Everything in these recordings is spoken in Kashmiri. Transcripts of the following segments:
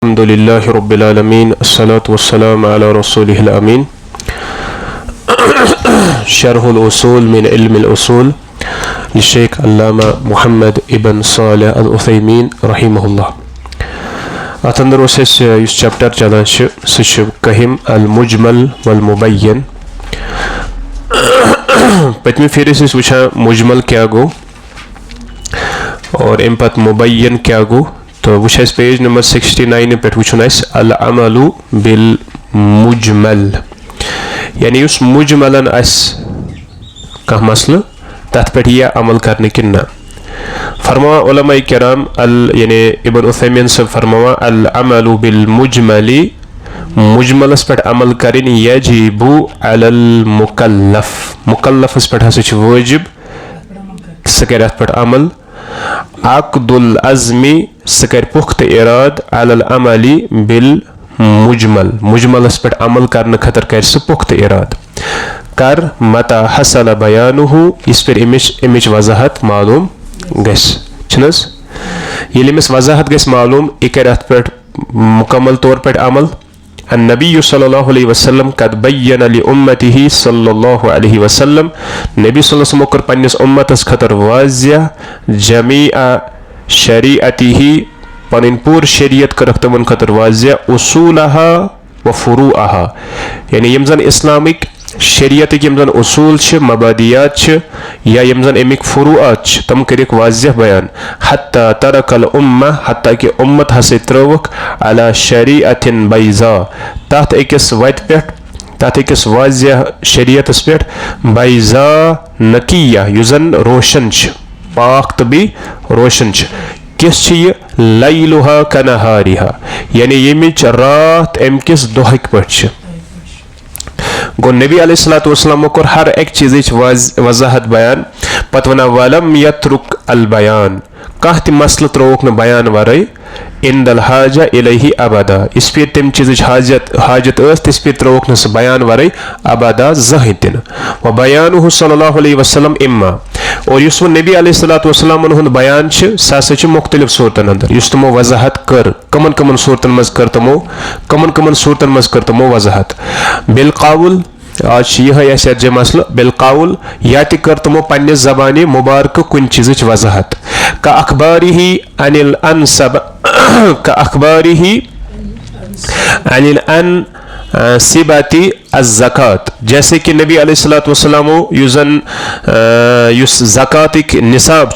अल्हम्दुलिल्लाहि रब्बिल आलमीन अस्सलातु वस्सलामु अला रसूलिहिल अमीन शरहुल उसूल मिन इल्मिल उसूल लिशेख अल्लामा मुहम्मद इब्न सालिह अल उथैमीन रहिमहुल्लाह। अत अंदर उस चैप्टर चलान सह कहिम अल मुजमल वल मुबय्यन। पतमी फिर वुछा मुजमल क्या गो और अम पत मुबय्यन क्या गो। तो वह पेज नंबर 69 पे वुन अल अमलु बिल मुजमल, यानी उस मुजमलन कह मसल तथ पे यह अमल करने कि ना। फरमा उलमा किराम अल यानी इब्न उथैमीन से फरमावा अल अमलु बिल मुजमली, मुजमलस पे अमल करें यजीबु अलल मुकल्लफ, मुकल्लफस पे हसा वाजिब सह कर पे अमल। अक़दुल अज़्मी सह कर पुख्त इराद अलल अमली बिल मुजमल, मुजमलस पे अमल करने खतर कर सह पुख्त इराद कर मता हसल बयानुहु, इस पर इमिच वजाहत मालूम गस छनस। ये इमिस वजाहत गस मालूम यह कर अत पे मुकम्मल तौर पर अमल। अन्नबी सल्लल्लाहु अलैहि वसल्लम कद बय्यन लि उम्मतिही सल्लल्लाहु अलैहि वसल्लम, नबी सल्लल्लाहु अलैहि वसल्लम कर पन्निस उम्मतस खतर वाज़िह जमीअ शरीअतिही, पनिन पूर शरीयत कर तमन खतर वाज़िह उसूलहा व फुरूअहा, यानी यम जन इस्लामिक शरीयत यम जन उसूल मबादियात या यम जन अमिक फुरूआत तम करिक वाज़िह बयान। हत्ता तरकल उम्मा, हत्ता कि उम्मत हसे त्रवक अला शरीअतिन बैज़ा, तथ अकिस वत पे तथ अकिस वाज़िह शरीयतस पे बैज़ा नकिया युजन रोशन पाक तो भी रोशन किस ये लैलुहा कनहारिहा, यानी यमिच रात अम किस दोहक पे गो। नबी अलैहिस्सलातु वस्सलाम कोर हर एक चीज़ वजाहत बयान। पत वना वलम यत्रुक अल बयान, कह त मसल त्रोक न बयान वरई इंदल हाजा इलैहि अबदा, इस पे तम चीज़ हाजत तिस पे त्रोक न बयान वरई अबदा जहीं तिन। व बयानुहु सल्लल्लाहु अलैहि वसल्लम इम्मा, और युस नबी अलैहिस्सलातु वस्सलाम हुंद बयान सह मुख्तलिफ सूरतन अंदर युस तमो वजाहत कर कमन कमन सूरतन मज कर तमो कमन कमन सूरतन मज कर तमो वजाहत। बिल काउल, आज यह मसल बिल काउल, या कर तमो पन्ने ज़बानी मुबारक कुन चीज़ वजाहत। का अखबारिही अनिल अनसब, का अखबारिही अनिल अन सिबाती अज़्ज़कात, जैसे कि नबी अलैहिस्सलातु वस्सलाम युजन युस ज़कातिक निसाब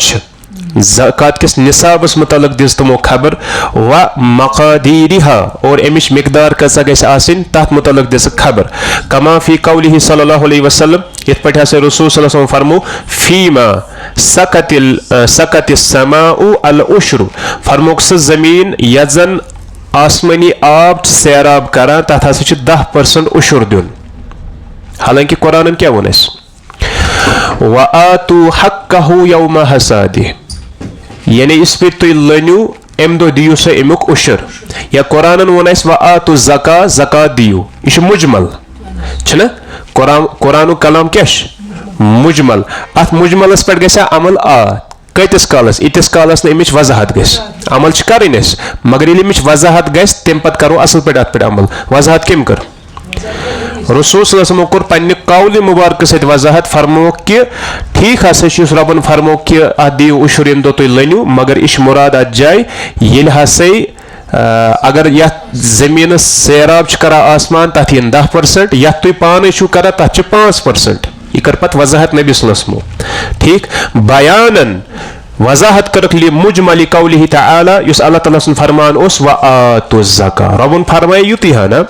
ज़कात किस निसाबस मुतल्लिक़ दिस तमो खबर। व मक़ादीरिहा, और अमिश मिक़दार कसा गस आसिन तथ मुतल्लिक़ दिस खबर। कमा फ़ी क़ौलिही सल्लल्लाहु अलैहि वसल्लम, इत पठ हसे रसूल सल्लल्लाहु अलैहि वसल्लम फरमो फ़ीमा सकतिस समाउ अल उश्रु, फरमोक स ज़मीन यजन आसमानी आब सैराब करा तथ हसा 10% उशुर दिन। हालांकि कुरान क्या वन व आतु हक्कहु यौम हसादि, यानी इस पे तुम लनियो अम दो दियो से अमुक उशर। या कुरान वन व आतु ज़का, ज़कात दियो, यह मुजमल छना। कुरान कलाम क्या मुजमल, अत मुजमलस पे गसा अमल कतिस कालस इतिस कालस नमिच वजाहत गस अमल करें मगर ये अमिच वजाहत गस तम पत करो असल पे अत पे अमल। वजाहत कम कर रसूल सल्लल्लाहु अलैहि वसल्लम कोर पन्ने कौल मुबारक सहित वजाहत, फरमो कि ठीक हसा रबन फरमो कि अत दियो उशुर यम दो तुम लनियो, मगर इश मुराद अत जाय ये हसा अगर यथ जमीन सैराब करा आसमान तथ इन 10%, यथ तुम पान करा तथ 5%। यह कर पत वजाहत नबी सल्लल्लाहु अलैहि वसल्लम ठीक बयानन वजाहत करक लिए मुजमली कौलिही तआला, युस अल्लाह ताला सुन फरमान उस व आतु ज़का, रबन फरमाए युति है ना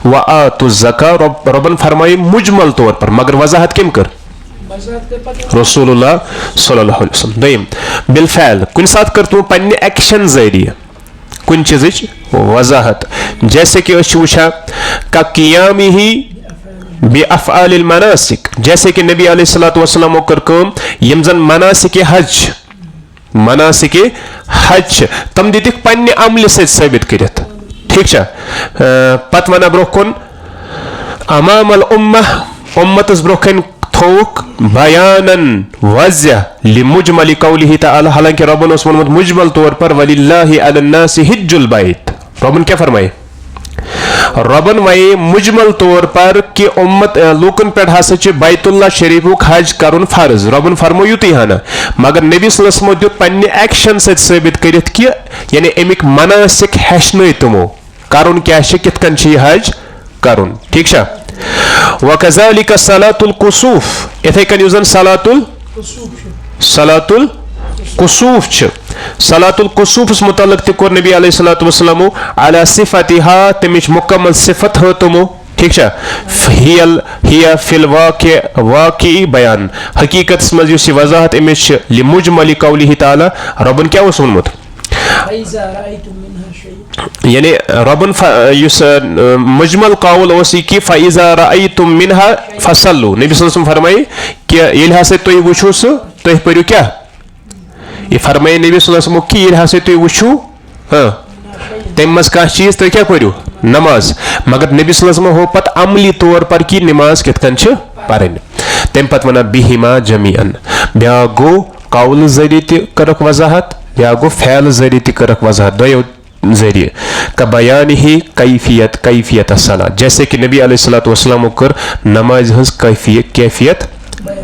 व आतु ज़का, रबन फरमाए मुजमल तौर पर, मगर वजाहत किम कर रसूलुल्लाह सल्लल्लाहु अलैहि वसल्लम। दयम बिल फ़ैल, कुन साथ कर तुम पन्ने एक्शन जरिए कुन चीज़ वजाहत, जैसे कि वुछा का क़ियामिही बे अफ़आलिल मनासिक, जैसे कि नबी अलैहिस्सलातु वस्सलाम कर कम यम जन मनासिक हज तम दिख पन्ने अमल से साबित कर। ठीक पत वना ब्रो कुन अमामल उम्मा, उम्मतस ब्रो कन थोक बयानन वज़्य लिमुजमली कौलिही तआला, हालांकि रब्बन उस मुजमल तौर पर वलिल्लाहि अलन्नासि हिज्जुल बैत, रबन क्या फरमाए रबन वही मुजमल तौर पर कि उम्मत लूकन पे हसा बैतुल्ला शरीफुक हज कर फर्ज रबन फरमो युत हना मगर नबी सल्लल्लाहु अलैहि वसल्लम दुत पन्ने एक्शन से साबित करित कि यानी अमिक मनासिक हेचन तमो करुन क्या कित कन हज करुन ठीक छा वकज़ालिका सलातुल कुसूफ इथे कन युजन सलातुल कुसूफ सलातुल कुसूफ मुतल्लिक त कोर नबी अलैहिस्सलातु वस्सलाम अला सिफतिहा तमिच मुकम्मल सिफत हो तुमो ठीक छा हिया फिल वाक़ी बयान हकीकत मज युस वजाहत अमिच लिमुजमल कौलिहि ताला रबन क्या वस वनमुत यानी रबन मुजमल कौल कि फ़इज़ा रअयतुम मिनहा फसल्लु नबी सल्लल्लाहु अलैहि वसल्लम फरमाए कि येल हसे तुय वुछु सु तुय पढ़ियो क्या ये फरमाए नबी सल्लल्लाहु अलैहि वसल्लम कि येल हसे तुय वुछु तम मज कह चीज तुय क्या पढ़ियो नमाज मगर नबी सल्लल्लाहु अलैहि वसल्लम हो पत अमली तौर पर कि नमाज कित कन छ परन तम पत वना बिहिमा जमीअन ब्या गो कौल जरिए त करक वजाहत ब्या गो फैल जरिए त करक वजाहत दो जरिए का बयान ही कैफियत सला जैसे कि नबी अलैहिस्सलातु वस्सलाम कर नमाज हज कैफियत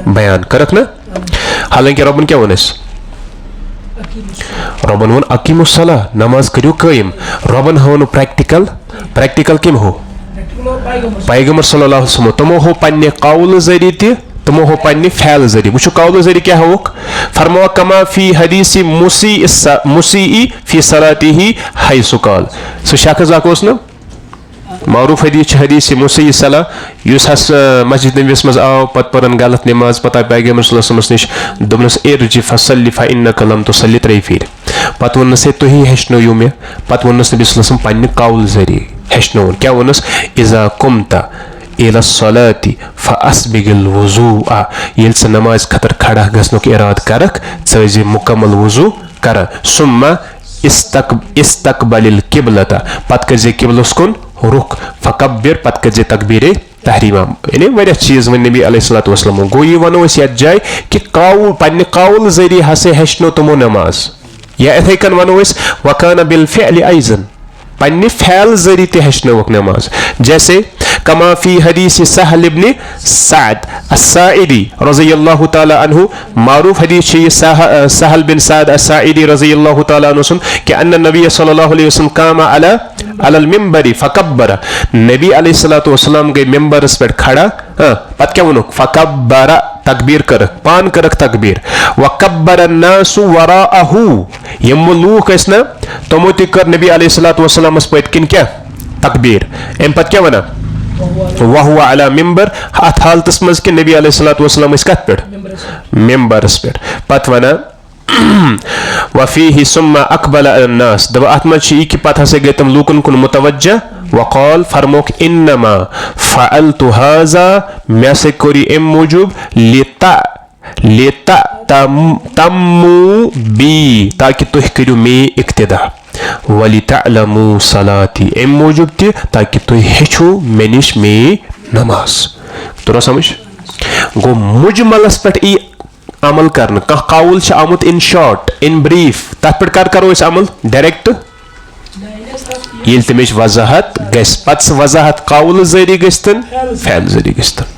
बयान करक ना हालांकि रबन क्या वनस रबन वन अकीमुस सला नमाज करियो कायम रबन हो प्रैक्टिकल किम हो पैगंबर सल्लल्लाहु अलैहि वसल्लम तमो हो पन्ने कौल जरिए त तमो हो पन्ने फैल जरिए वो कौल जरिए क्या हो फरमा कमा फी हदीसी मुसी फी सलातिही हैसु काल सो शख्स आकोस न मारूफ हदीस मुसी सला युस हस मस्जिद नबीस मज आओ पत परन गलत नमाज पता पैगंबर सल्लल्लाहु अलैहि वसल्लम निश दोनस इरजी फसल्ली फइन्नक लम तुसल्ली त्रै फिर पत वनस तुही हेचनो यु मे पत वनस नबी सल्लल्लाहु अलैहि वसल्लम पन्ने कौल जरिए हेचनो क्या वनस इजा कुमता इला सलाती फअस्बिगिल वुज़ूअ येल से नमाज खतर खड़ा गसनुक इराद करक चजे मुकम्मल वुज़ू कर सुम्मा इस्तकबलिल किबलता पत कजे किबलस कुन रुख फकब्बिर पत कजे तकबीर तहरीमा यानी वरिया चीज वन नबी अलैहिस्सलातु वस्सलाम गो ये वनो इस जाय कि कौल पन्ने कौल जरिए हसे हेचनो तुमो नमाज या इथे कन वनो इस वकाना बिल फिअल अइजन पन्ने फैल जरिए ते हेचनो नमाज जैसे कमा फी हदीस सहल इब्न साद अस्साइदी रज़ियल्लाहु ताला अन्हु मारूफ हदीस है सहल बिन साद अस्साइदी रज़ियल्लाहु ताला अन्हु सुन कि अन्न नबी सल्लल्लाहु अलैहि वसल्लम कामा अलल मिंबरी फकब्बरा नबी अलैहिस्सलातु वस्सलाम गए मिंबर पर खड़ा पत क्या वनो फकब्बरा तकबीर करक पान करक तकबीर वकब्बर अन्नासु वराअहु यम लूक इसना तमो त कर नबी अलैहिस्सलातु वस्सलाम पत किन क्या तकबीर एम पत क्या वना वहुआ अला मिंबर अत हालतस मज कि नबी अलैहिस्सलातु वस्सलाम कत पे मिंबरस पे पत वना वफीहि सुम्मा अकबल अन्नास दब अत मज कि पत हसे गए तम लूकन कुन मुतवज्जा वक़ाल फरमोक इन्नमा फ़अलतु हाज़ा मैं से कोरी एम मौजूब लेता तम्मू बी ताकि तुह करियो मे इक्तिदा वली तअलमू सलाती एम मौजूब ते ताकि तुह हेचो मेनिश मे नमाज तोरा समझ गो मुजमलस पे ई अमल करन कह कौल छ आमुत इन शॉर्ट इन ब्रीफ तथ पे करो इस अमल डायरेक्ट ये तमिच वजाहत गस पत वजाहत कौल जरिए गस्तन फैल जरिए गस्तन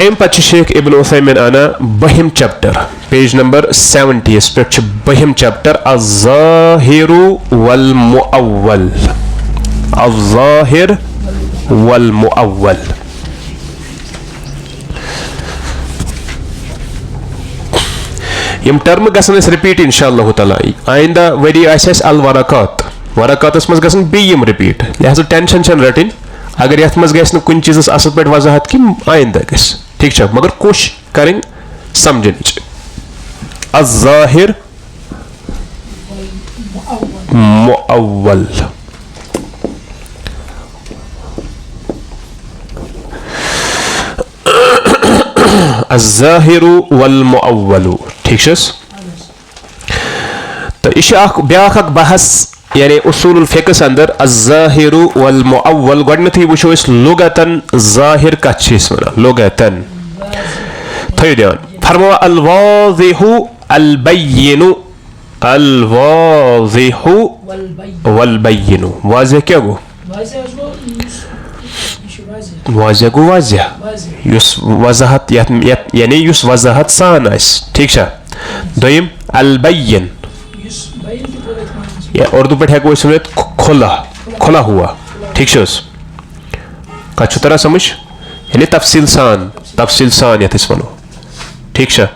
एम पच शेख इब्न उथैमीन आना बहिम चैप्टर पेज नंबर 70 इस पे बहिम चैप्टर अज़्ज़ाहिरु वल मुअव्वल अज़्ज़ाहिर वल मुअव्वल यम टर्म गसन रिपीट इंशाअल्लाह ताला आइंदा वरी आइस अल वरकात वरकातस मज गसन बेयम रिपीट लिहाजा टेंशन छन रटिन अगर यथ मज गस न कुन चीजस असल पे वजाहत कि आइंदा गस ठीक छ मगर कोशिश करें समझने अज़्ज़ाहिर मुअव्वल अज़्ज़ाहिरु वल मुअव्वलु ठीक छस तो इश ब्याख बहस यानी उसूलुल फिक्स अंदर अज़्ज़ाहिरु वल मुअव्वल गडनथी वुशो इस लुगतन ज़ाहिर का चीज वना लुगतन थयो ध्यान फरमा अल वाज़िहु अल बय्यिनु अल वाज़िहु वल बय्यिनु। वाज़िह क्या गो? वाज़िह गो वाज़िह युस वज़ाहत यानी युस वज़ाहत सान आस। ठीक छा। दोयम अल बय्यिन या उर्दू पे हेको इसमें खुला खुला हुआ। ठीक छस कछु तरह समझ यानी तफसील सान यथ वनो। ठीक छा।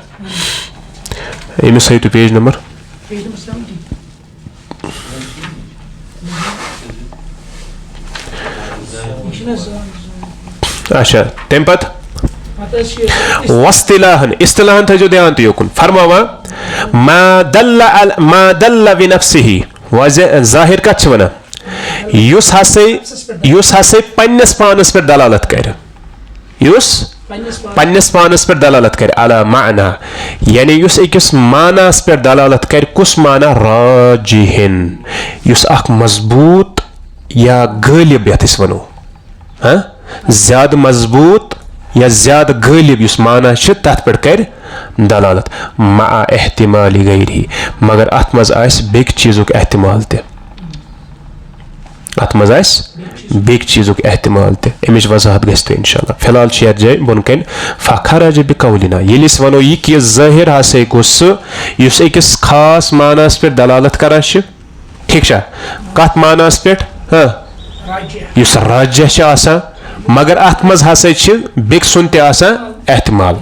अमिस हाइतु पेज नंबर अच्छा तम पत वस्तिलाहन इस्तिलाहन थो ध्यान तो योकुन फरमावा मा दल्ला बिनफ्सिही जाहिर कछ वना युस हसे पन्नस पानस पर दलालत कर युस पन्नस पानस पर दलालत कर अला माना यानी युस अकिस मानास पर दलालत कर कुस माना राजिहिन युस अख मजबूत या गालिब यथ वनो हाँ ज्यादा मजबूत या ज्यादा गालिब युस माना तथ पे कर दलालत मा एहतिमाल गैरी मगर अत मज बेक चीजुक एहतिमाल ते अत मज बेक चीजुक एहतिमाल ते अमिच वजाहत गस तो इंशाल्लाह। फिलहाल यथ जाए बोन कन फखरज बिकौलिना ये वनो यह कि जाहिर हसे गो सह अकिस खास मानास पे दलालत करान। ठीक छा कत मानास पे हाँ युस राज्य आसान मगर अत मज हसा बेक सुन ते आसान एहतिमाल।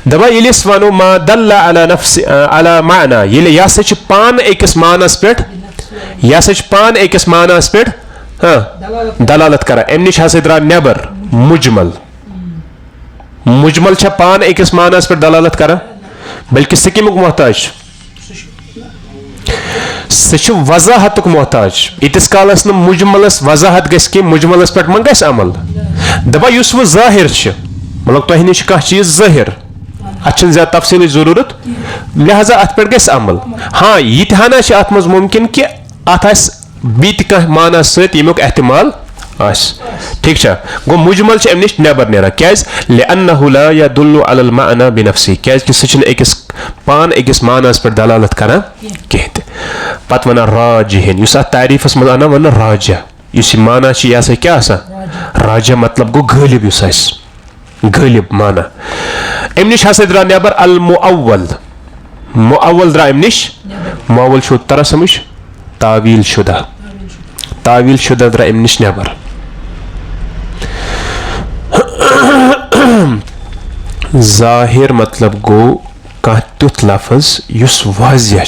दबा ये वनो मा दल्ला अला नफ्स अला माना ये हसा पान अकिस मानास पे यह हसा पान अकिस मानास पे हाँ दलालत करा अम निश हसा द्रा नेबर मुजमल मुजमल पान अकिस मानास पे दलालत करा बल्कि सह कमुक मोहताज सह वजाहतुक मोहताज इतिस कालस न मुजमलस वजाहत गस कि मुजमलस पे मन गस अमल। दपा युस वो जाहिर मतलब तुह निश कह चीज जाहिर अत ज्यादा तफसील जरूरत लिहाजा अत पे गस अमल। हाँ यह हना अत मज मुमकिन कि अत बीत कह माना समुक एहतिमाल आस। ठीक छा गो मुजमल अम निश नेबर नेरा क्या लिअन्नहु ला यदुल्लु अलल माना बिनफ्सी क्या कि सह अकिस पान अकिस मानास पे दलालत करा कह पत वन राजिहिन युस अत तारीफस मज अना वन राजा युस माना यह हसा क्या राजा मतलब गो गालिब युस गालिब माना। अम निश हसा द्रा नेबर अल मुअव्वल द्रा अम निश मुअव्वल शो तरह समझ तावील शुदा द्रा अम निश नेबर। जाहिर मतलब गो कह तुथ लफज युस वाज़िह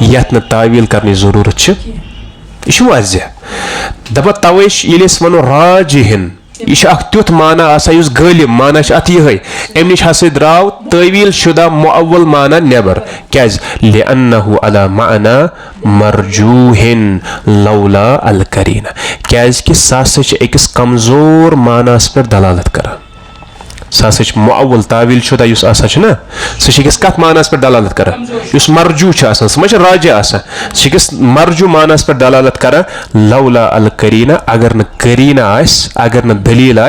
यथ न तावील करने जरूरत यह वाज़िह। दपा तवे ये वनो राजिहिन यह तुथ माना आस गालिब माना अत ये अम निश हसा द्राव तावील शुदा मुअव्वल माना नेबर क्या लिअन्नहु अला माना मरजूहिन लौला अल करीना क्या कि सह अकिस कमजोर मानास पे दलालत करा सह मुअव्वल तावील शुदा युस ना सह अकिस कत मानास पे दलालत करा युस मरजू समझ राजा सह मरजू मानास पे दलालत करा लौला अल करीना अगर न करीना अगर न दलील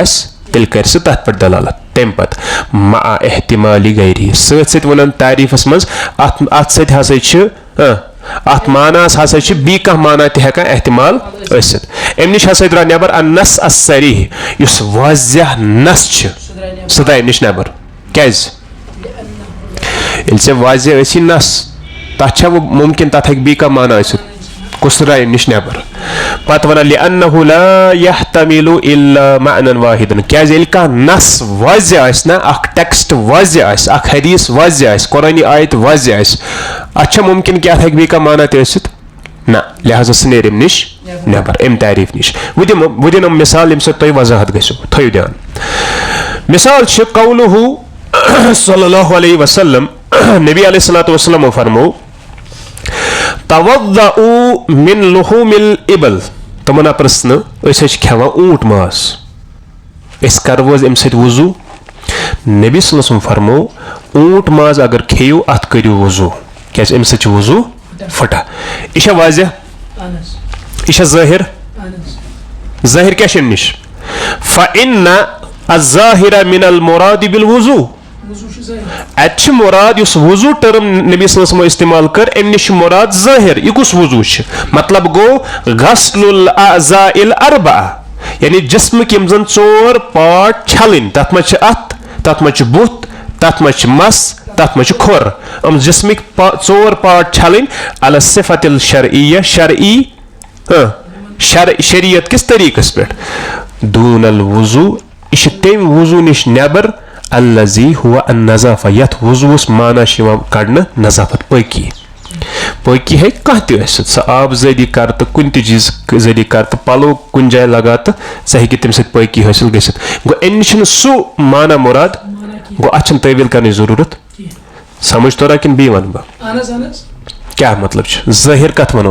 तेल कर सह तथ पे दलालत। तम पत मा एहतिमाल गैरी सत वन तारीफस मज अत सत हसा अत मानास हसा बी कह माना तक एहतिमाल अम निश हसा द्रा नेबर अन नस असरीह युस वाज़िह नस सह द्रा निश नेबर क्या वाज़िह नस तथ मुमकिन तथ बी कह माना कुस द्रा निश नेबर पत वन लिअन्नहु ला यहतमिलु इल्ला मअनन वाहिदन क्या कह नस वाज़िह ना अख टेक्स्ट वाज़िह अख हदीस वाज़िह कुरानी आयत वाज़िह अच्छा मुमकिन कि अत बी कह माना ना लिहाजा सह नेर निश नेबर अम तारीफ निश। वो दिन मिसाल अम तुम वजाहत गो थो ध्यान मिसाल कौलुहु सल्लल्लाहु अलैहि वसल्लम नबी अलैहिस्सलातु वस्सलाम फरमो तवद्दउ मिन लुहुमिल इबल तमना प्रश्न खेवा ऊंट मास करवो अम वजू नबी सल्लल्लाहु अलैहि वसल्लम फरमो ऊंट माज अगर खेयू अत करू वजू क्या अम वजू फटा यह वाज़िह यह जाहिर जाहिर क्या निश फ़इन्न अज़्ज़ाहिर मिनल मुराद बिल वजू अत मुराद युस वुजू टर्म नबी सल्लल्लाहु अलैहि वसल्लम इस्तेमाल कर अम निश मुराद ज़ाहिर यह कुस वुजू मतलब गो गस्लुल अज़ाइल अर्बा यानी जिस्म के जन 4 पार्ट छलन तथ मज अत तथ मज बुत तथ मज मस तथ मज खुर जिस्मिक 4 पार्ट छलन अला सिफतिल शरइय्या शरई शरीयत किस तरीक़स पे दूनल वुजू इश तम वुजू निश नबर अल्लज़ी हुआ अन्नज़ाफ़ा यथ वुज़ुस माना कड़न नज़ाफत पकी पकी है कह सह आब जरी कर तो कुन चीज जरी कर तो पलो कुन जाए लगा तो सह हे तम सत पकी हासिल गो अम सू माना मुराद गो अत तवील करने जरूरत समझ तोरा कि बी वन बह क्या मतलब ज़ाहिर कत वनो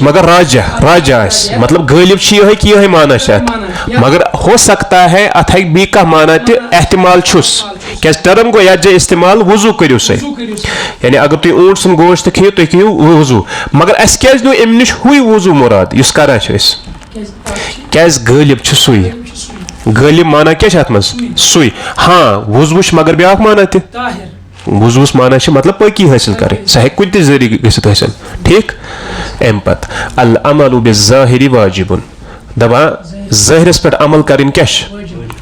मगर राजा मतलब गालिब कि यह माना मगर हो सकता है अत बी कह माना एहतमाल क्या टर्म गो ये इस्तेमाल वुजू करो सा यानी अगर तुम ऊंट सुन गोश्त खियो तुम खियो वुजू मगर अस क्या नो अम निश हुई वुजू मुराद इस करा क्या गालिब सुई गालिब माना क्या अत मज सुई हाँ वुजूश मगर ब्या माना वुजूस माना मतलब पकी हासिल करे सह कुन जरी गसित हासिल ठीक अम पत अल अमलु बिज़्ज़ाहिरि वाजिबुन दबा ज़ाहिरस पे अमल करें क्या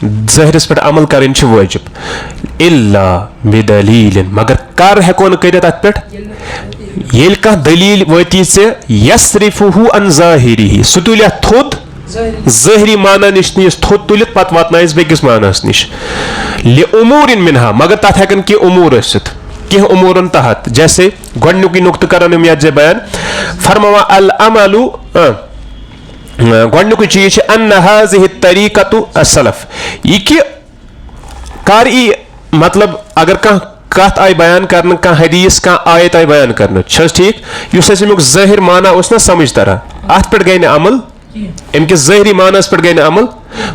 ज़ाहिरस पे अमल करें वाजिब इल्ला बिदलील मगर कर हेको न करित अत पे येल का दलील वती से यस्रिफुहु अन ज़ाहिरिहि सु तुल थोद ज़ाहिरी माना निश थोद तुल पत वातनाइस बेकिस मानस निश ले उमूरिन मिनहा मगर तथ हेकन कि उमूर कह उमूरन तहत जैसे गोडनुक नुक्त करन यह बयान फरमावा अल अमलु गोडनुक चीज अन हाज़िहि तरीक़तु अस्सलफ यह कि कर मतलब अगर कह कत आय बयान कर कह हदीस कह आयत आय बयान कर ठीक अमुक ज़ाहिर माना ना समझ तरह अत पे गई न अमल अमकिस ज़ाहिरी मानस पे गई न अमल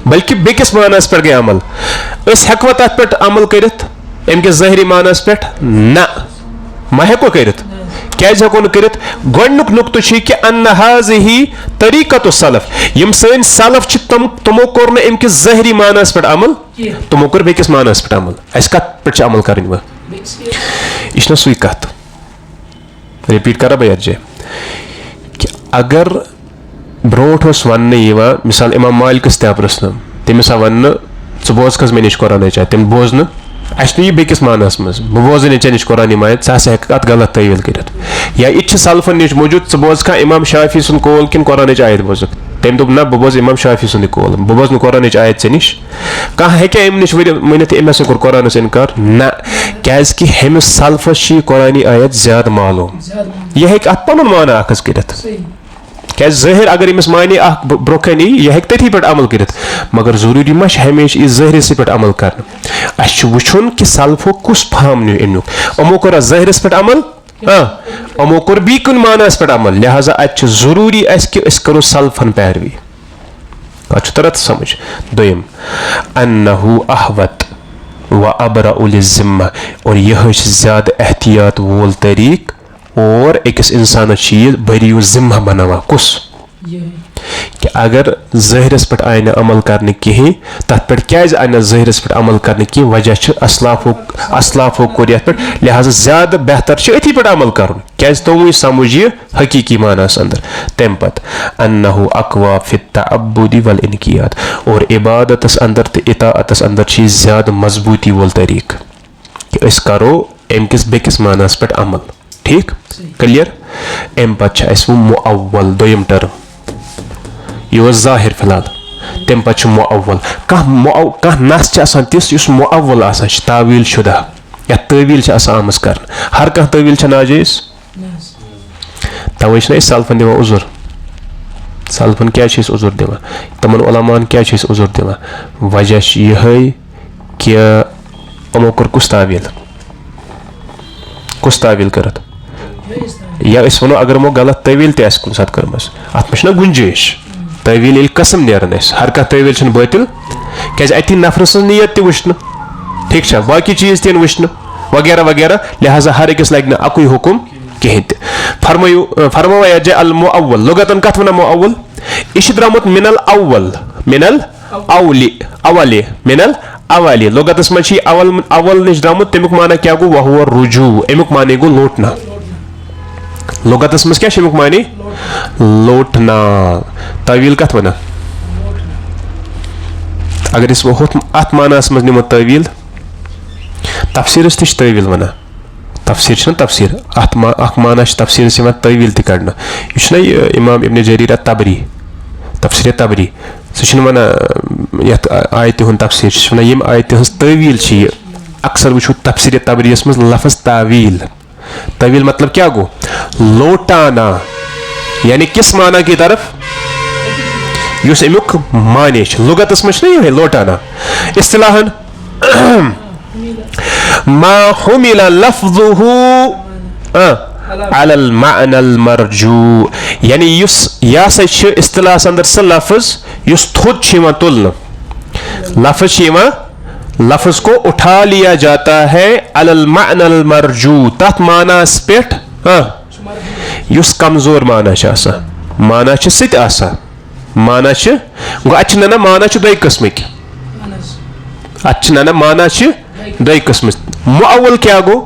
बल्कि बेकिस मानस पे गई अमल हेकवा तथ पे अमल करित अमकिस ज़ाहिरी मानस पे ना मा हेको करित क्या हेको न करित गोडनुक नुक्तु कि अन हाज़िहि तरीक़तु सलफ यम सन सलफ तमो कोर न अमकिस ज़ाहिरी मानस पे अमल तमो कोर बेकिस मानस पे अमल अस कत पे अमल करन व यह सुई कत रिपीट करा बह जे कि अगर ब्रोट वन मिसाल इमाम मालिकस ते प्रश्न तमिस वन बोज खस मे निश कुरान चाहे तम बोज अस यह बेकिस मानस मज बह बोज चे निश कुरान आयत सा हेक अत गलत तवील कर या यह सलफन निश मौजूद बोज खा इमाम शाफी सुन कौल कि कुरान आयत बोज तम दोप ना बह बोज इमाम शाफी सुंद कौल बह बोज न कुरान आयत चे निश कह हे अम निश वनित अम हसा कोर कुरान इनकार ना क्या हमिस सलफस कुरानी आयत ज्यादा मालूम यह हे अत पन माना अखज कर क्या ज़ाहिर अगर अमिस माने ब्रोखन यह हे तथी पे अमल कर मगर जरूरी मा हमेशा इस ज़ाहिरस पे अमल कर वुन कि सलफो कुस फहम नु अमुक अमो कोर ज़ाहिरस पे अमल अमो कोर बी कुन मानस पे अमल लिहाजा अत जरूरी कि करो सलफन पैरवी कत तरह समझ दोयम अन्नहु अहवत व अबरउ लिज़्ज़िम्मा और यह ज्यादा एहतियात वोल तरीक और अकिस इंसान चीज बरियो जिम्मा बनावा कुस कि अगर ज़ाहिरस पे आय न अमल करने कहें तथ पे क्या आय न ज़ाहिरस पे अमल करने की वजह असलाफो कोर पे लिहाजा ज्यादा बेहतर अथी पे अमल कर क्या तमु समझ यह हकीकी मानस अंदर तम पत अन्नहु अक़वा फि तअब्बुदि वल इनकियात और इबादतस अंदर तो इताअतस अंदर ज्यादा मजबूती वोल तरीक कि अस करो अमकिस बेकिस मानस पे अमल ठीक क्लियर अम पे मुअव्वल दोयम टर्म यह ज़ाहिर फिलहाल तम पे मुअव्वल कह नस तिस मुअव्वल तावील शुदा या तवील आमज कर हर कह तवील नाजायज तवे सलफन दिवान उजुर सलफन क्या उजुर दिवान तमन उलमान क्या उजुर दिवान वजह यह कि अमो कोर कुस तावील करत या वो अगर मो गलत तवील तुन सात कर्म अत मे गुंजाइश तवील कसम नेरन हर कह तवील बातिल क्या अति नफर सज नीयत तुन ठीक बाकी चीज तीन वुन वगैरह वगैरह लिहाजा हर अकिस लगे अकुई हुकुम कहें फरमावा यह अल मुअव्वल लुगतन कत वन मुअव्वल यह द्रामुत मिनल अव्वल मिनल अवली अवली मिनल अवली लुगतस मज अवल निश द्रामुत तमुक माना क्या गो वह रुजू अमुक माने गो लोटना लुगतस मज क्या अमुक माने लोटना तवील कत वन अगर इस अत मानास मज निमो तवील तफसीर तवील वन तफसीर तफसीर अत माना तफसीर तवील तड़ना यह इमाम इब्न जरीर तबरी तफसीर तबरी सह वन ये आयत हूं तफसीर यम आयत हज तवील अक्सर वो तफसीर तबरीस मज लफज तावील तवील मतलब क्या गो लोटाना यानी किस माना की तरफ युस अमुक माने लुगतस मज नहीं लोटाना इस्तिलाहन मा हुमिला लफ्ज़ुहु अलल मअनल मरजू यानी युस या से इस्तिलाह अंदर से लफ्ज युस थोद छिमा तुलन लफ्ज छिमा लफ्ज को उठा लिया जाता है अलल मअनल मरजू तथ माना पेट युस कमजोर माना छ माना छ सित आसा माना छ गो अच्छा ना माना छ दो किस्मिक अच्छा ना माना छ दो किस्म मुअव्वल क्या गो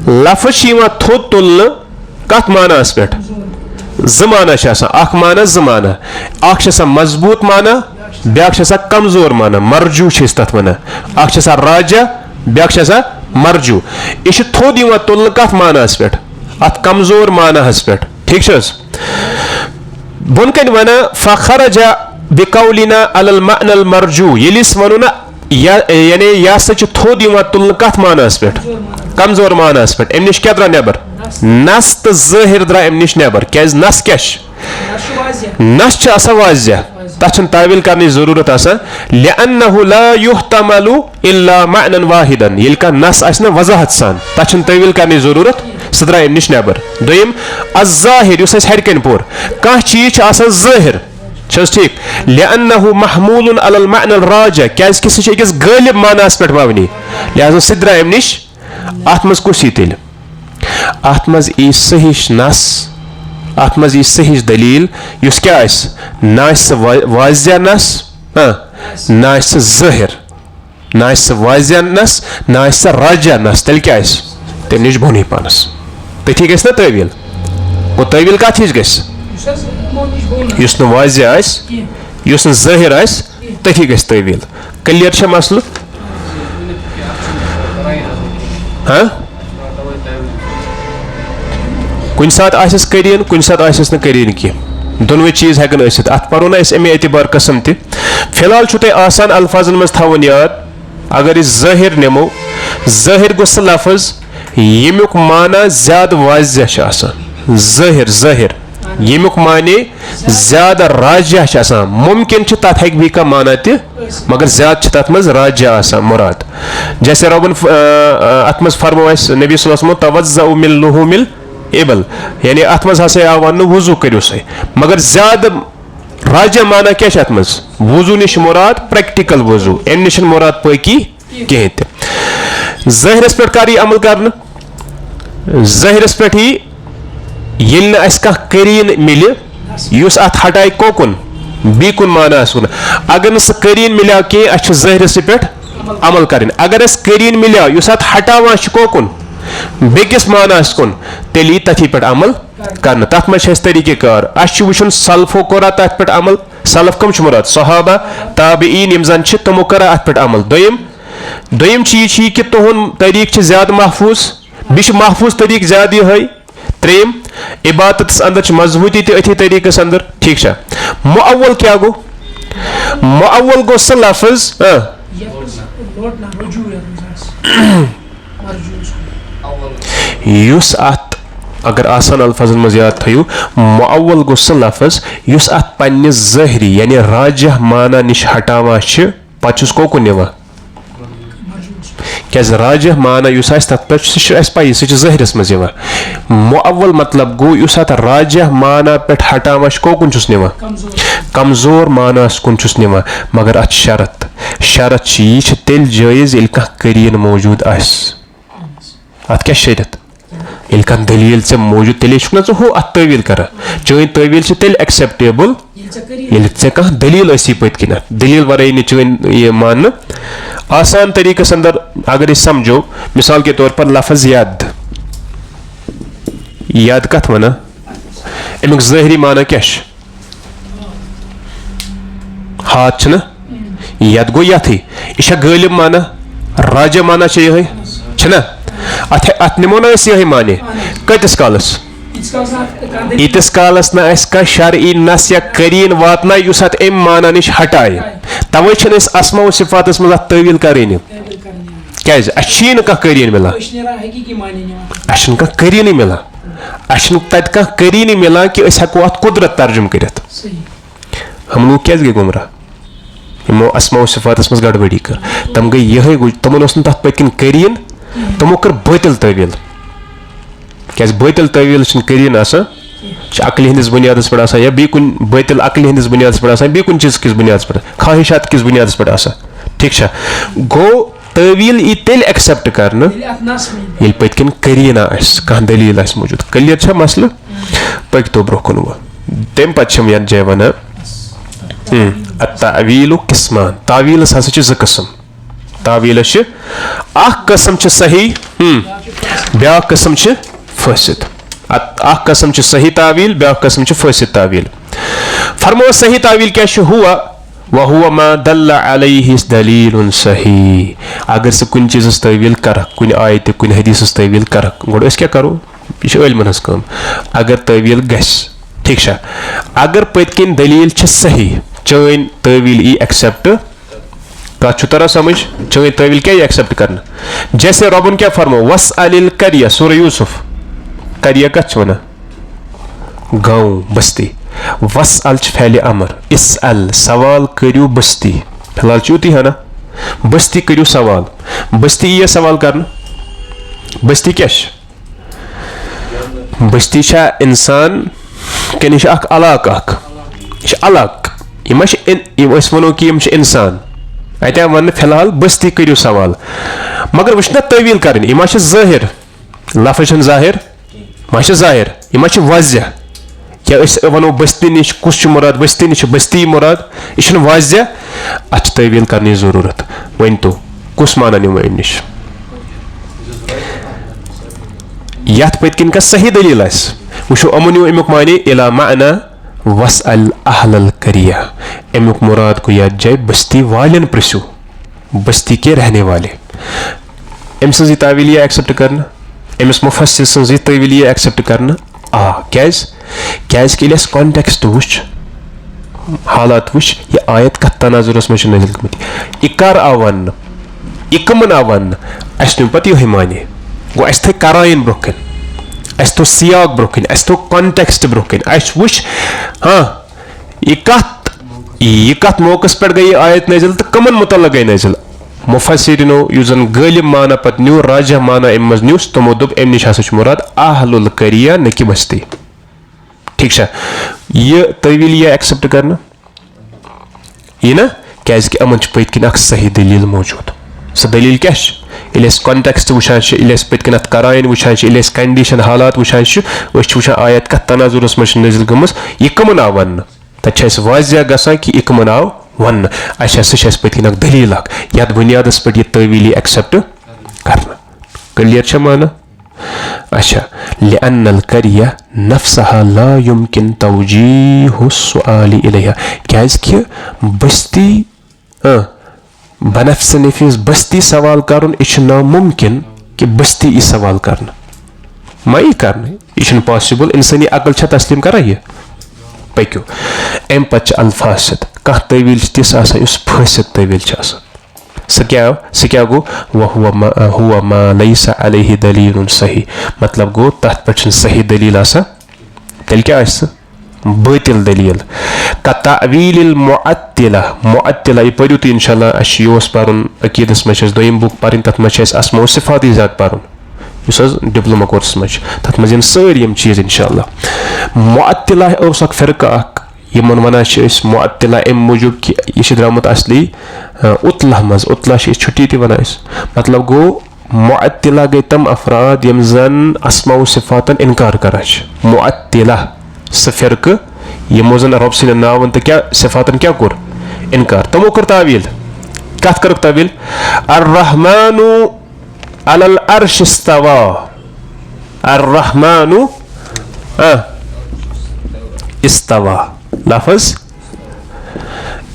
लफ्ज थोद तुलन कत मानास पे जमाना अख माना जमाना अख मजबूत माना ब्या कमजोर माना मरजू तथ वन अख राजा ब्या मरजू यह थोद तुलन कत मानास पे अत कमजोर मानास पे ठीक बुन वन फखरजा बिकौलिना अलल मअनल मरजू ये वनो ना यानी यह थोद तुलन कत मानास पे कमजोर मानास पे अम नश क्या द्रा नबर नस तो ज़ाहिर द्रा अम नश नबर क्या नस क्या नस वाज़िह तथ तावील करने जरूरत लिअन्नहु ला युहतमलु इल्ला मअनन वाहिदन ये नस आस वजाहत सान तथ तावील करने जरूरत सह द्रा अम नश नबर दोयम अज़्ज़ाहिर युस हरकन पोर कह चीज ज़ाहिर ठीक लिअन्नहु महमूलुन अलल मअनल राजा क्या सह गालिब मानास पे मबनी लिहाजा सह द्रा अम नश अत मज कुछ तेल अत मज ई सही नस अत मज ई सही दलील युस क्या ना वाज़िह नस ना ज़ाहिर ना वाज़िह नस ना राजा नस तेल क्या तम नश बोन पानस तथी गस ना तावील गो तावील कत हिज गस युस न वाज़िह आस युस न ज़ाहिर आस तथी गस तावील क्लियर छ मसल हाँ कुन सात आसिस करीन कुन सात आसिस न करीन की दोनों चीज हेकन असित अत परो ना अमे एतबार कसम ति फिलहाल छु तय आसान अल्फाजन मज थवन याद अगर इस ज़ाहिर निमो ज़ाहिर गो सह लफ्ज यमुक माना ज्यादा वाज़िह छ आसान ज़ाहिर ज़ाहिर यमुक माने ज्यादा राजा छ आसान मुमकिन छ तथ हेक भी का माना ति मगर ज्यादा तथ मज राजा आसान मुराद जैसे रबन अत मज फरमाइस नबी सल्लल्लाहु अलैहि वसल्लम तवज्जउ मिन लुहुमिल इबल यानी अत मज हसे आवन वुजू करियो से मगर ज्यादा राजा माना क्या अत मज वुजू निश मुराद प्रैक्टिकल वुजू अम निश मुराद पकी कहें ते ज़ाहिरस पे कर अमल कर ज़ाहिरस पे ही ये करीन मिल युस अत हटाए कोकुन बीकुन माना अगर सह करीन मिला कह अ ज़ाहिरस पे अमल कर अगर करीन मिला युस अत हटावान कोकुन बेकिस मानास कुन तेल तथी पे अमल कर तथ मज तरीके कार वो सलफो कोरा तथ पे अमल सलफ कम मुराद सहाबा ताबईन यम जन तमो करा अत पे अमल दोयम चीज कि तुहन तरीक ज्यादा महफूज बी महफूज तरीक ज्यादा ये त्रेम इबादत अंदर मजबूती अथी तरीकस अंदर ठीक मुअव्वल क्या गो मुअव्वल गो सह लफ्ज युस अत अगर आसान अल्फाजन मज याद थो मुअव्वल गो सह लफ्ज युस अत पन्ने ज़ाहिरी यानी राजा माना निश हटावा पचुस कोकुन निवा क्या राजा माना युस तथ पे सह पी सह ज़ाहिरस मज मुअव्वल मतलब गो युस अत राजा माना पे हटावा कोकुन चुस निवा कमजोर मानास कुन चुस निवा मगर अत शरत शरत यह तेल जायज ये कह करीन मौजूद अत क्या शरत ये कह दलील से मौजूद तेल ना हो अत तवील कर चन तवील तेल एक्सेप्टेबल ये कह दलील पत किन दलील वराई ये मान आसान तरीके अंदर अगर समझो मिसाल के तौर पर लफज याद याद कत वन अमुक ज़ाहिरी माना क्या हाथ याद गो यथी यह गालिब माना राजा माना ये अत निमो ना ये माने कतिस कालस ईतिस कालस ना शरई नस या करीन वातना युस अत अम माना निश हटाए तवे अस्मा सिफात मज तवील करें क्या कह करीन मिला कह करीन मिला तत कह करीन मिला कि हेको अत कुदरत तर्जुम कर हम लोग क्या गए गुमराह यमो अस्मा सिफात मज गड़बड़ी कर तम गई ये तमन तथ पत्किन करीन तमो कर बातिल तवील क्या बातिल तवील करीन अकल हंदिस बुनियाद पे या बी कुन बातिल अकल हंदिस बुनियाद पे बी कुन चीज किस बुनियाद पे ख्वाहिशात किस बुनियाद पे ठीक गो तवील यी तेल एक्सेप्ट कर पत्किन करीना कह दलील मौजूद क्लियर मसल पकतो ब्रो कुन वो तम पे ये जय वन तावील किस्मान तावील हसा ज कस्म तावील कस्म सही ब्या कस्म फासिद कस्म सही तावील ब्या कस्म फासिद तावील फरमो सही तावील क्या हुआ वहुआ मा दल्ला अलैहि दलील सही अगर से कुन चीज़ तावील कर कुन आयत कुन हदीस तावील कर गोड़ क्या करो यह इल्मन हज कम अगर तावील गस ठीक अगर पत्किन दलील सही चैन तवील ई एक्सेप्ट कत तरह समझ चैन तवील क्या एक्सेप्ट करना जैसे रबन क्या फरमो वस अलिल करिया सूरह यूसुफ करिया कत वन गाँव बस्ती वस अल फैल अमर इस अल सवाल करू बस्ती फिलहाल यूती है ना बस्ती करू सवाल बस्ती ये सवाल करना बस्ती क्या बस्ती इंसान के निश अलाक अलाक वो कि इंसान अत्या वन फिलहाल बस्ती करू सवाल मगर वह तवील कर ज़ाहिर लफज ज़ाहिर मा ज़ाहिर यह वाज़ह क्या वनो बस्ती निश कुछ मुराद बस्ती निश बस्ती मुराद यह वाज़ह अत तवील करने ज़रूरत वन तो कुछ माना निमो अम निश यथ पत्किन का सही दलील वो अमन अमुक माने इला माना वस अल अहलल करिया अमुक मुराद को याद जाए बस्ती वालन प्रसु बस्ती के रहने वाले अम सजी तावीलिया एक्सेप्ट करना अमिस मुफस्सिर सजी तावीलिया एक्सेप्ट करना क्या कॉन्टेक्स्ट वुच हालात वुच ये आयत कत तनाजुरस में नाजिल गमत इकार आवन इकमन आवन अस पत ये माने गो अस थ कराइन ब्रोकन अस तो सियाक ब्रोकन अस तो कॉन्टेक्स्ट ब्रोकन अस वुच हाँ ये कत मौकस पे गई आयत नाजिल तो कमन मुतल्लक गई नाजिल मुफस्सिरिनो युजन गालिब माना पत न्यू राजा माना अम मज न्यूस तमो दोप अम निश हसा मुराद अहलुल करिया न कि बस्ती ठीक ये तवील ये एक्सेप्ट करना ये ना क्या अमन पत्किन सही दलील मौजूद सह दलील क्या कॉन्टेक्स्ट वुचान पत्किन कराइन वुचान कंडीशन हालात वुचान वुचान आयत कत तनाजुरस में नाजिल गमस यह कमन आव वन तक वाज़ह गसान कि यह कमन आव वन सह पत्किन दलील यथ बुनियादस पे यह तवील एक्सेप्ट करना क्लियर माना अच्छा लिअन्नल करिया नफ्सहा ला युमकिन तवजीहु सुआली इलैहा क्या कि बस्ती बनफ्स नफीस बस्ती सवाल कर नामुमकिन कि बस्ती यह सवाल करना मा यह करना यह पॉसिबल इंसानी अकल तस्लीम करा यह पक्यो अम पे अल्फासिद कह तवील तिस फासिद तवील सह क्या गो हुआ मा लैसा अलैहि दलील सही मतलब गो तथ पे सही दलील तेल क्या बातिल दलील कतावील मुअत्तिला मुअत्तिला यह पढ़ो तो इंशाल्लाह यह पर्न अकीदस में दोम बुक पर्न तथ में अस्मा सिफात ज़ात पर्न डिप्लोमा कोर्स में तथ में सारी चीज़ इंशाल्लाह मुअत्तिला फ़िरका यमन वनान मुअत्तिला अम मूजूब कि यह द्रामुत असली उतला मज उतला छुट्टी ती वन मतलब गो मुअत्तिला गई तम अफराद यम जन अस्मा सिफातन इनकार करान मुअत्तिला सह फ़िरक यमो जन रब सिंदन नावन तो क्या सिफातन क्या कोर इनकार तमो कर तावील कत कर तावील अर्रहमानु अलल अर्श इस्तवा अर्रहमानु इस्तवा लफ्ज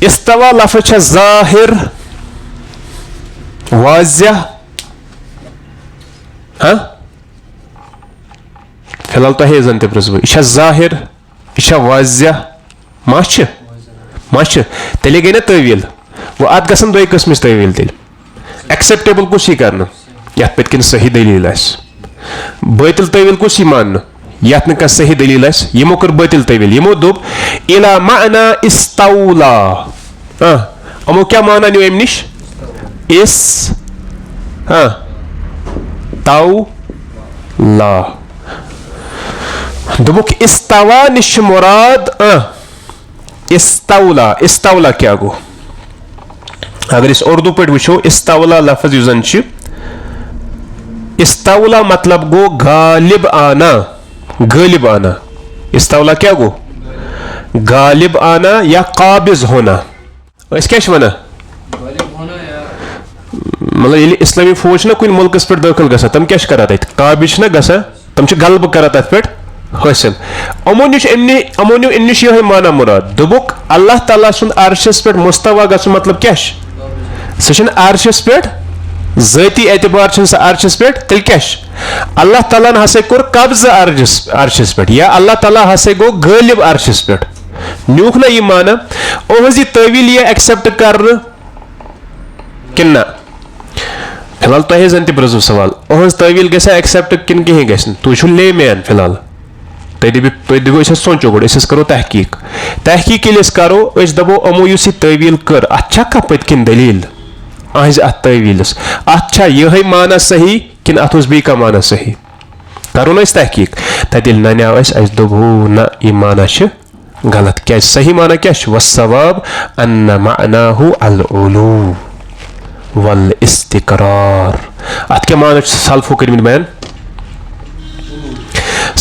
इस्तवा लफ्ज है जाहिर वाज़िह फिलहाल तो है जन तब्रज यह जाहिर यह वाज़िह माश तेले गई ना तवील वो अत गसन दो किस्म तवील तेल एक्सेप्टेबल कुछ कर ये पत्किन सही दलील बातिल तवील कुछ मान ये सही दलील यमो कर बातिल तवील यमो दोप इला माना इस्तौला अमो क्या माना न्यू अम निश इस तौला दोबुक इस्तवा निश मुराद इस्तौला इस्तौला क्या गो अगर इस उर्दू पे वुचो इस्तौला लफ्ज युजन इस्तौला मतलब गो गालिब आना इस्तौला क्या गो गालिब आना या काबिज होना क्या वना मतलब ये इस्लामी फौज ना कुछ मुल्कस पे दाखिल गसा तम क्या करा तत काबिज ना गसा तम गलब करा तथ पे हासिल अमो निश यह माना मुराद दुबुक अल्लाह ताला सुन अर्शस पे मुस्तवा गसु मतलब क्या सह अर्शस पे ज़ाती एतबार अर्शस पे तेल क्या अल्लाह ताला हसा कोर कब्ज अर्शस पे या अल्लाह ताला हसा गो गालिब अर्शस पे न्यूख ना यह माना ओहज तवील यह एक्सेप्ट कर कि ना फिलहाल तुह जन तब्रजु सवाल ओहज तवील गसा एक्सेप्ट किन कहीं गस तुझ ले मैन फिलहाल तुम दो सोचो गो करो तहकीक ये करो दबो अमो यह तवील कर अच्छा कह पत्किन दलील अहज अत तवीलस अच्छा यह माना सही कि अत बी का माना सही करो ना तहकीक तत नन्याव दोबो ना यह माना गलत क्या सही माना क्या वस्सवाब अन्न मअनाहु अल उलू वल इस्तिकरार अत क्या माना सल्फो करमित बयान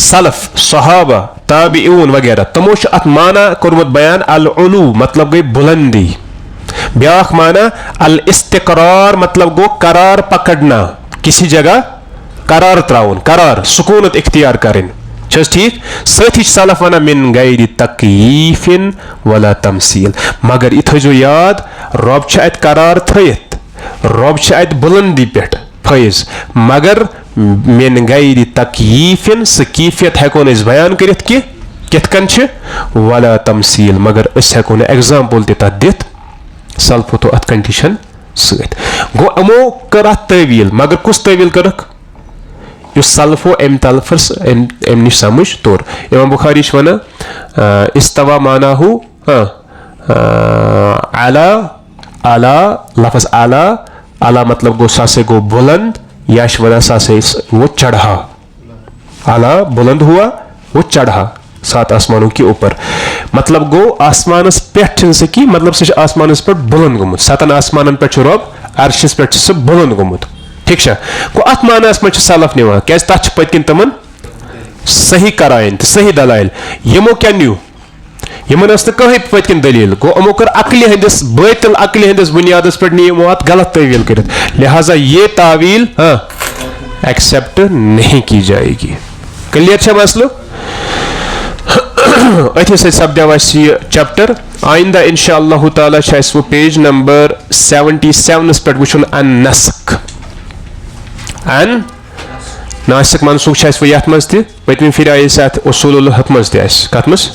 सलफ सहाबा ताबिऊन वगैरह तमो अत माना कोरमुत बयान अल उलू मतलब गई बुलंदी ब्याख माना अल इस्तिकरार मतलब गो करार पकड़ना किसी जगह करार त्राउन करार सुकूनत इख्तियार करें ठीक सही सलफ वन मिन गैर तकयीफिन वला तमसील मगर यह थो याद रब अत करार थयित रब अत बुलंदी पे फैज मगर मिन गैर तकयीफिन स कैफियत हेको न बयान करित कि कितकन वला तमसील मगर हेको न एग्जाम्पल तथ दित सल्फो तो अत कंडीशन सत गो अमो कर तवील मगर कुछ तवील करक सल्फो अम तलफस अम निश समझ तोर इमाम बुखारी वन इस्तवा माना हु आला आला लफ्ज आला आला मतलब गो सासे गो बुलंद या वना सासे वो चढ़ा आला बुलंद हुआ वो चढ़ा 7 आसमानों के ऊपर मतलब गो आसमानस पे की मतलब सह आसमानस पे बुलंद गोमुत 7 आसमान पे रब अर्शस पे सह बुलंद गोमुत ठीक गो अत मानस मे सलफ निवान क्या तथ पत्किन तमन सही करायन तो सही दलाइल यमो क्या न्यू यमन कहीं पत्किन दलील गो अमो कर अकल हंदिस बातिल अकल हंदिस बुनियादस पे नीमो अत गलत तवील कर लिहाजा ये तावील एक्सेप्ट नहीं की जाएगी क्लियर मसलो अथ सपद्याव चैप्टर आइंदा इंशाअल्लाह ताला वो पेज नंबर 77 पे वुचुन अन नस्ख अन नासिक मनसूख वो ये मज पत्म फिर उसूल हथ मज कत मज